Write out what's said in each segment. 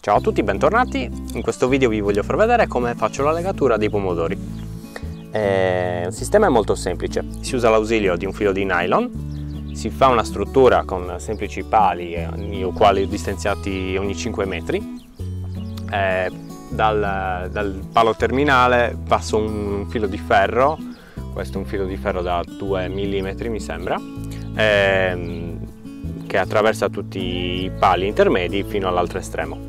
Ciao a tutti, bentornati. In questo video vi voglio far vedere come faccio la legatura dei pomodori. Il sistema è molto semplice, si usa l'ausilio di un filo di nylon, si fa una struttura con semplici pali uguali distanziati ogni 5 metri. Dal palo terminale passo un filo di ferro, questo è un filo di ferro da 2 mm mi sembra, che attraversa tutti i pali intermedi fino all'altro estremo.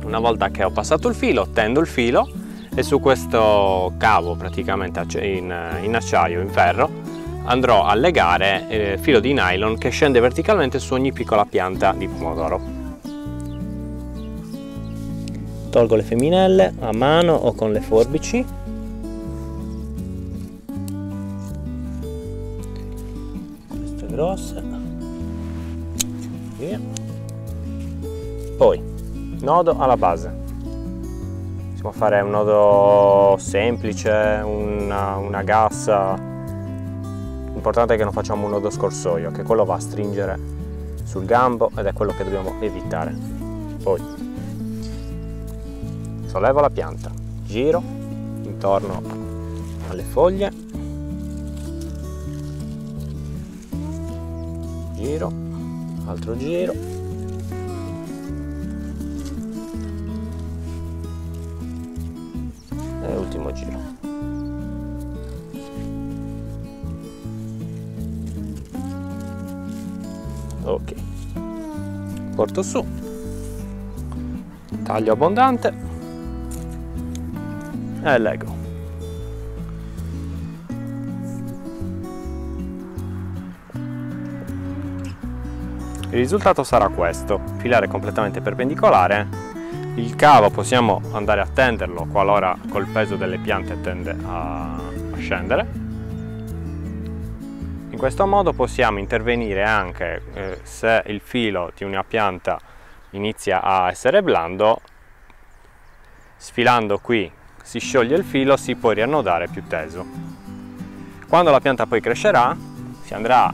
Una volta che ho passato il filo, tendo il filo e su questo cavo praticamente in acciaio, in ferro, andrò a legare filo di nylon che scende verticalmente su ogni piccola pianta di pomodoro. Tolgo le femminelle a mano o con le forbici. Queste grosse. Via. Poi nodo alla base. Possiamo fare un nodo semplice, una gassa. L'importante è che non facciamo un nodo scorsoio, che quello va a stringere sul gambo ed è quello che dobbiamo evitare. Poi sollevo la pianta, giro intorno alle foglie, giro, altro giro, e ultimo giro. Ok, porto su, taglio abbondante e lego. Il risultato sarà questo: filare completamente perpendicolare. Il cavo possiamo andare a tenderlo qualora col peso delle piante tende a scendere. In questo modo possiamo intervenire anche se il filo di una pianta inizia a essere blando. Sfilando qui si scioglie il filo, si può riannodare più teso. Quando la pianta poi crescerà si andrà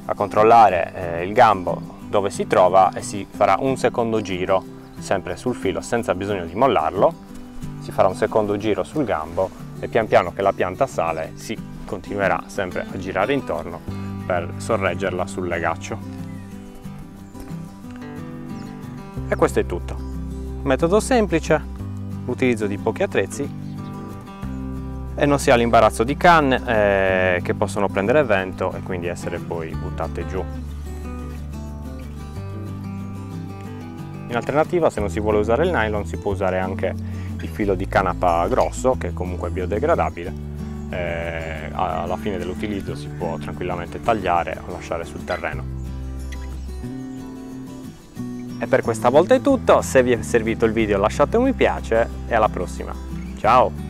a controllare il gambo dove si trova e si farà un secondo giro sempre sul filo senza bisogno di mollarlo. Si farà un secondo giro sul gambo e pian piano che la pianta sale si continuerà sempre a girare intorno per sorreggerla sul legaccio. E questo è tutto. Metodo semplice, utilizzo di pochi attrezzi e non si ha l'imbarazzo di canne che possono prendere vento e quindi essere poi buttate giù. In alternativa, se non si vuole usare il nylon, si può usare anche il filo di canapa grosso, che è comunque biodegradabile. Alla fine dell'utilizzo si può tranquillamente tagliare o lasciare sul terreno. E per questa volta è tutto. Se vi è servito il video lasciate un mi piace e alla prossima. Ciao!